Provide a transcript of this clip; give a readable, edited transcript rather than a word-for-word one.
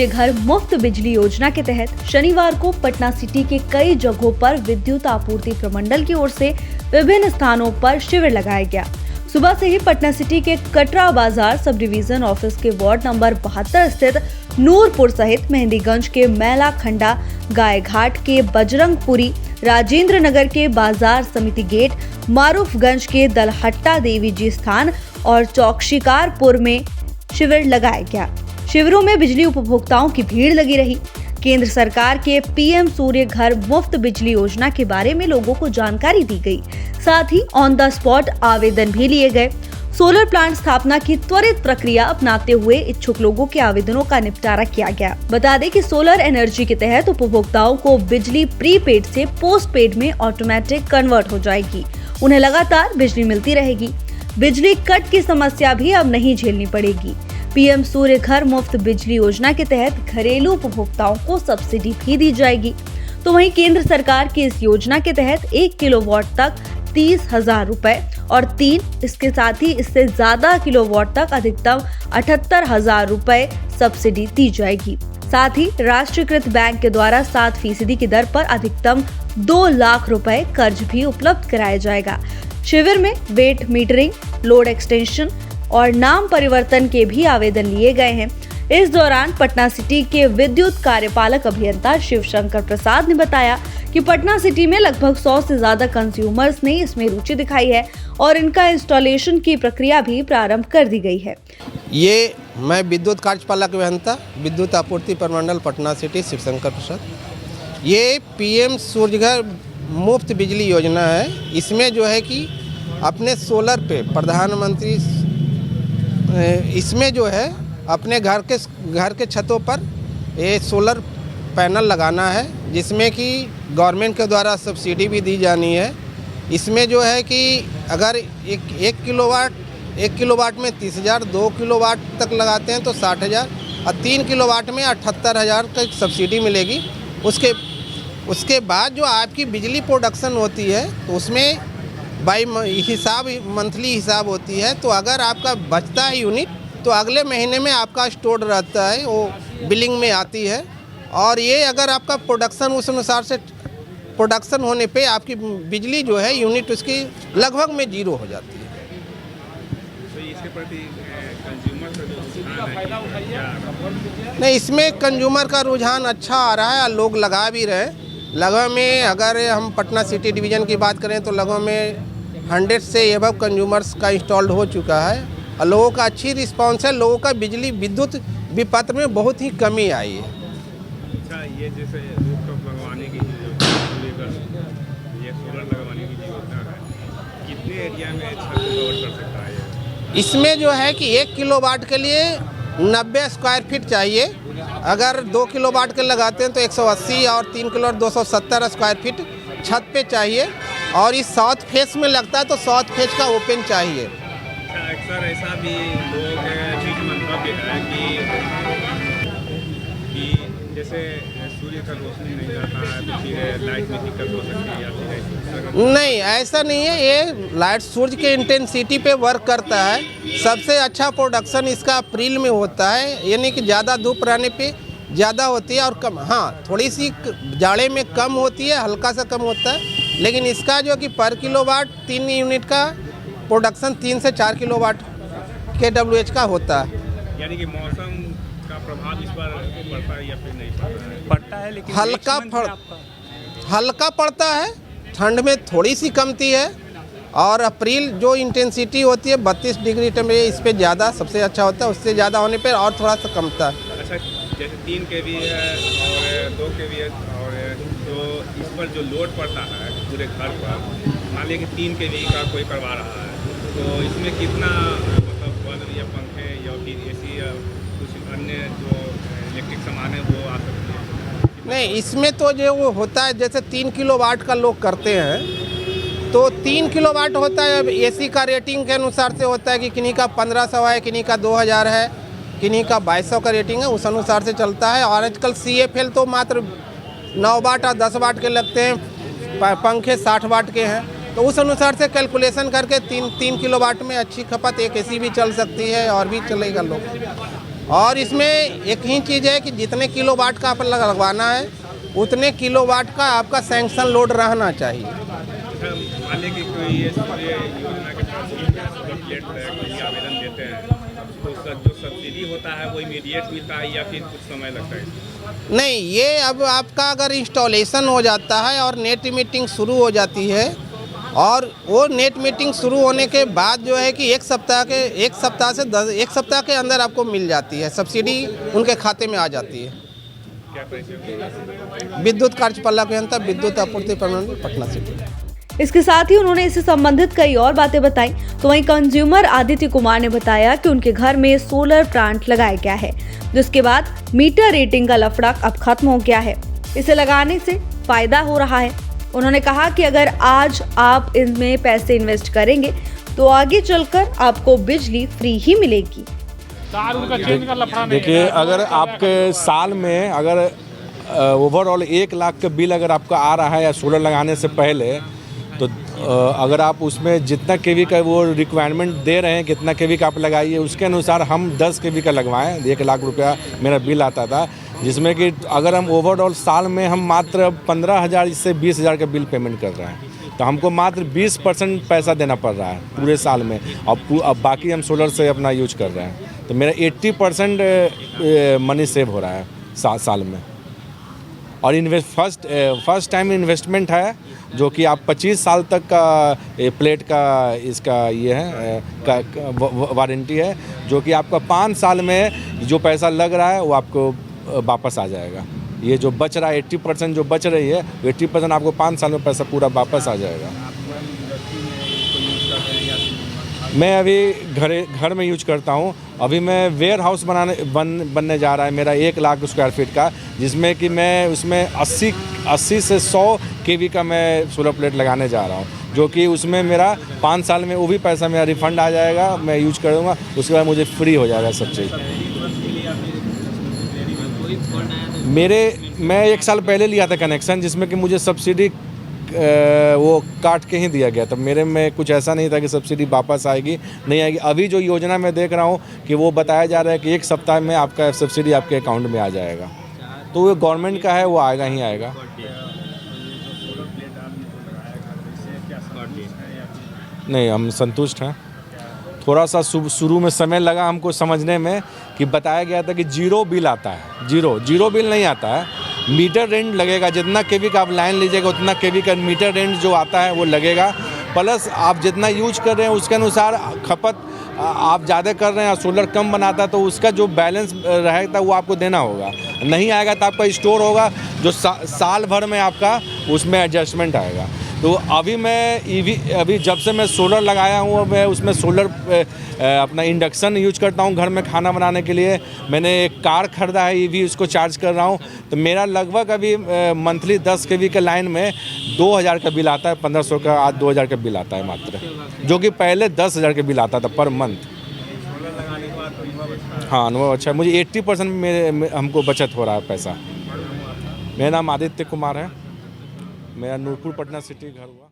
सूर्य घर मुफ्त बिजली योजना के तहत शनिवार को पटना सिटी के कई जगहों पर विद्युत आपूर्ति प्रमंडल की ओर से विभिन्न स्थानों पर शिविर लगाया गया। सुबह से ही पटना सिटी के कटरा बाजार सब डिवीजन ऑफिस के वार्ड नंबर 72 स्थित नूरपुर सहित मेहंदीगंज के मैला खंडा, गायघाट के बजरंगपुरी, राजेंद्र नगर के बाजार समिति गेट, मारूफगंज के दलहट्टा देवी जी स्थान और चौक शिकारपुर में शिविर लगाया गया। शिविरों में बिजली उपभोक्ताओं की भीड़ लगी रही। केंद्र सरकार के पीएम सूर्य घर मुफ्त बिजली योजना के बारे में लोगों को जानकारी दी गई। साथ ही ऑन द स्पॉट आवेदन भी लिए गए। सोलर प्लांट स्थापना की त्वरित प्रक्रिया अपनाते हुए इच्छुक लोगों के आवेदनों का निपटारा किया गया। बता दें कि सोलर एनर्जी के तहत उपभोक्ताओं को बिजली प्रीपेड से पोस्टपेड में ऑटोमेटिक कन्वर्ट हो जाएगी। उन्हें लगातार बिजली मिलती रहेगी। बिजली कट की समस्या भी अब नहीं झेलनी पड़ेगी। पीएम सूर्य घर मुफ्त बिजली योजना के तहत घरेलू उपभोक्ताओं को सब्सिडी भी दी जाएगी। तो वहीं केंद्र सरकार की इस योजना के तहत 1 किलोवाट तक 30,000 रुपए और 3 इसके साथ ही इससे ज्यादा किलोवाट तक अधिकतम 78,000 रुपए सब्सिडी दी जाएगी। साथ ही राष्ट्रीयकृत बैंक के द्वारा 7% की दर पर अधिकतम 2 लाख रुपए कर्ज भी उपलब्ध कराया जाएगा। शिविर में वेट मीटरिंग, लोड एक्सटेंशन और नाम परिवर्तन के भी आवेदन लिए गए हैं। इस दौरान पटना सिटी के विद्युत कार्यपालक अभियंता शिवशंकर प्रसाद ने बताया कि पटना सिटी में लगभग 100 से ज्यादा कंज्यूमर्स ने इसमें रुचि दिखाई है और इनका इंस्टॉलेशन की प्रक्रिया भी प्रारंभ कर दी गई है। ये मैं विद्युत कार्यपालक अभियंता विद्युत आपूर्ति प्रमंडल पटना सिटी शिवशंकर प्रसाद। ये पीएम सूर्य घर मुफ्त बिजली योजना है। इसमें जो है कि अपने सोलर पे प्रधानमंत्री इसमें जो है अपने घर के छतों पर ये सोलर पैनल लगाना है, जिसमें कि गवर्नमेंट के द्वारा सब्सिडी भी दी जानी है। इसमें जो है कि अगर एक किलोवाट में 30,000, 2 किलोवाट तक लगाते हैं तो 60,000 और 3 किलोवाट में 78,000 तक सब्सिडी मिलेगी। उसके बाद जो आपकी बिजली प्रोडक्शन होती है तो उसमें मंथली हिसाब होती है। तो अगर आपका बचता है यूनिट तो अगले महीने में आपका स्टोर रहता है, वो बिलिंग में आती है। और ये अगर आपका प्रोडक्शन उस अनुसार से प्रोडक्शन होने पे आपकी बिजली जो है यूनिट उसकी लगभग में 0 हो जाती है। तो इसके प्रति कंज्यूमर का जो नहीं, इसमें कंज्यूमर का रुझान अच्छा आ रहा है और लोग लगा भी रहे हैं। लगभग में अगर हम पटना सिटी डिवीज़न की बात करें तो लगभग में 100 से एबव कंज्यूमर्स का इंस्टॉल्ड हो चुका है और लोगों का अच्छी रिस्पांस है। लोगों का बिजली विद्युत विपत्र में बहुत ही कमी आई है। अच्छा, ये जैसे रूफटॉप लगवाने की ये सोलर लगवाने की योजना है, कितने एरिया में छत कवर कर सकता है? इसमें जो है कि 1 किलोवाट के लिए 90 स्क्वायर फीट चाहिए। अगर 2 किलोवाट के लगाते हैं तो 180 और 3 किलो 270 स्क्वायर फीट छत पे चाहिए। और इस साउथ फेस में लगता है तो साउथ फेस का ओपन चाहिए। अक्सर ऐसा भी लोग बीच मंतव्य है कि जैसे सूर्य का रोशनी नहीं जाता है तो फिर लाइट में दिक्कत हो सकती है या फिर नहीं, ऐसा नहीं है। ये लाइट सूर्य के इंटेंसिटी पे वर्क करता है। सबसे अच्छा प्रोडक्शन इसका अप्रैल में होता है, यानी कि ज़्यादा धूप रहने पे ज़्यादा होती है और कम, हाँ थोड़ी सी जाड़े में कम होती है, हल्का सा कम होता है। लेकिन इसका जो कि पर किलोवाट 3 यूनिट का प्रोडक्शन 3 से 4 किलोवाट kWh का होता है। यानी कि मौसम का प्रभाव इस पर पड़ता है या फिर नहीं पड़ता है, लेकिन हल्का पड़ता है। ठंड में थोड़ी सी कमती है और अप्रैल जो इंटेंसिटी होती है 32 डिग्री टेम्परेचर इस पे ज़्यादा सबसे अच्छा होता है। उससे ज़्यादा होने पर और थोड़ा सा कमता है। अच्छा, जैसे 3 kV है और 2 kV है और जो इस पर जो लोड पड़ता है पूरे घर पर, मान लिया कि 3 kV का कोई करवा रहा है तो इसमें कितना मतलब बल्ब या पंखे या फिर एसी या कुछ अन्य जो इलेक्ट्रिक सामान है वो आ सकते हैं? नहीं, इसमें तो जो वो होता है जैसे 3 किलोवाट का लोग करते हैं तो 3 किलोवाट होता है। एसी का रेटिंग के अनुसार से होता है कि किन्हीं का 1500 है, किन्हीं का 2000 है, किन्हीं का 2200 का रेटिंग है, उस अनुसार से चलता है। और आजकल CFL तो मात्र 9 वाट और 10 वाट के लगते हैं, पंखे 60 वाट के हैं। तो उस अनुसार से कैलकुलेशन करके 3 किलोवाट में अच्छी खपत एक एसी भी चल सकती है और भी चलेगा लोग। और इसमें एक ही चीज़ है कि जितने किलोवाट का आप लगवाना है उतने किलोवाट का आपका सैंक्शन लोड रहना चाहिए। अच्छा, मान लीजिए कि कोई ये सूर्य योजना के तहत सोलर प्लेट पर कोई आवेदन देते हैं तो जो सब्सिडी होता है वो इमीडिएट मिलता है या फिर कुछ समय लगता है? नहीं, ये अब आपका अगर इंस्टॉलेशन हो जाता है और नेट मीटिंग शुरू हो जाती है और वो नेट मीटिंग शुरू होने के बाद जो है कि एक सप्ताह से 1 सप्ताह के अंदर आपको मिल जाती है, सब्सिडी उनके खाते में आ जाती है। क्या पैसे? विद्युत कार्यपालक अभियंता, विद्युत आपूर्ति प्रबंधन, पटना सिटी। इसके साथ ही उन्होंने इससे संबंधित कई और बातें बताई। तो वहीं कंज्यूमर आदित्य कुमार ने बताया कि उनके घर में सोलर प्लांट लगाया गया है, जिसके बाद मीटर रेटिंग का लफड़ा अब खत्म हो गया है। इसे लगाने से फायदा हो रहा है। उन्होंने कहा कि अगर आज आप इनमें पैसे इन्वेस्ट करेंगे तो आगे चलकर आपको बिजली फ्री ही मिलेगी। देखिए, अगर आपके साल में अगर ओवरऑल 1 लाख का बिल अगर आपका आ रहा है या सोलर लगाने से पहले, तो अगर आप उसमें जितना केवी का वो रिक्वायरमेंट दे रहे हैं, कितना केवी का आप लगाइए, उसके अनुसार हम 10 केवी का लगवाएं। 1 लाख रुपया मेरा बिल आता था, जिसमें कि अगर हम ओवरऑल साल में हम मात्र 15,000 से 20,000 का बिल पेमेंट कर रहे हैं, तो हमको मात्र 20% पैसा देना पड़ रहा है पूरे साल में। अब बाकी हम सोलर से अपना यूज कर रहे हैं, तो मेरा 80% मनी सेव हो रहा है साल में। और फर्स्ट टाइम इन्वेस्टमेंट है, जो कि आप 25 साल तक का प्लेट का इसका ये है वारंटी है, जो कि आपका 5 साल में जो पैसा लग रहा है वो आपको वापस आ जाएगा। ये जो बच रहा है 80% जो बच रही है, 80% आपको 5 साल में पैसा पूरा वापस आ जाएगा। मैं अभी घर में यूज करता हूँ। अभी मैं वेयर हाउस बनने जा रहा है मेरा 1 लाख स्क्वायर फीट का, जिसमें कि मैं उसमें 80 से 100 केवी का मैं सोलर प्लेट लगाने जा रहा हूँ, जो कि उसमें मेरा 5 साल में वो भी पैसा मेरा रिफंड आ जाएगा, मैं यूज करूँगा, उसके बाद मुझे फ्री हो जाएगा सब चीज़। मैं 1 साल पहले लिया था कनेक्शन, जिसमें कि मुझे सब्सिडी वो काट के ही दिया गया था। मेरे में कुछ ऐसा नहीं था कि सब्सिडी वापस आएगी नहीं आएगी। अभी जो योजना मैं देख रहा हूँ कि वो बताया जा रहा है कि 1 सप्ताह में आपका सब्सिडी आपके अकाउंट में आ जाएगा, तो वो गवर्नमेंट का है, वो आएगा ही आएगा। नहीं, हम संतुष्ट हैं। थोड़ा सा शुरू में समय लगा हमको समझने में कि बताया गया था कि जीरो बिल आता है। जीरो बिल नहीं आता है, मीटर रेंट लगेगा। जितना केवी का आप लाइन लीजिएगा उतना केवी का मीटर रेंट जो आता है वो लगेगा, प्लस आप जितना यूज कर रहे हैं उसके अनुसार खपत आप ज़्यादा कर रहे हैं और सोलर कम बनाता है तो उसका जो बैलेंस रहेगा वो आपको देना होगा। नहीं आएगा तो आपका स्टोर होगा, जो साल भर में आपका उसमें एडजस्टमेंट आएगा। तो अभी जब से मैं सोलर लगाया हूँ, मैं उसमें सोलर अपना इंडक्शन यूज करता हूँ घर में खाना बनाने के लिए। मैंने एक कार खरीदा है ईवी, उसको चार्ज कर रहा हूँ। तो मेरा लगभग अभी मंथली 10 केवी के लाइन में 2,000 का बिल आता है, 1,500 का आज 2,000 का बिल आता है मात्र, जो कि पहले 10,000 का बिल आता था पर मंथ। हाँ, अनुभव अच्छा है। मुझे 80% हमको बचत हो रहा है पैसा। मेरा नाम आदित्य कुमार है, मेरा नूरपुर पटना सिटी घर हुआ।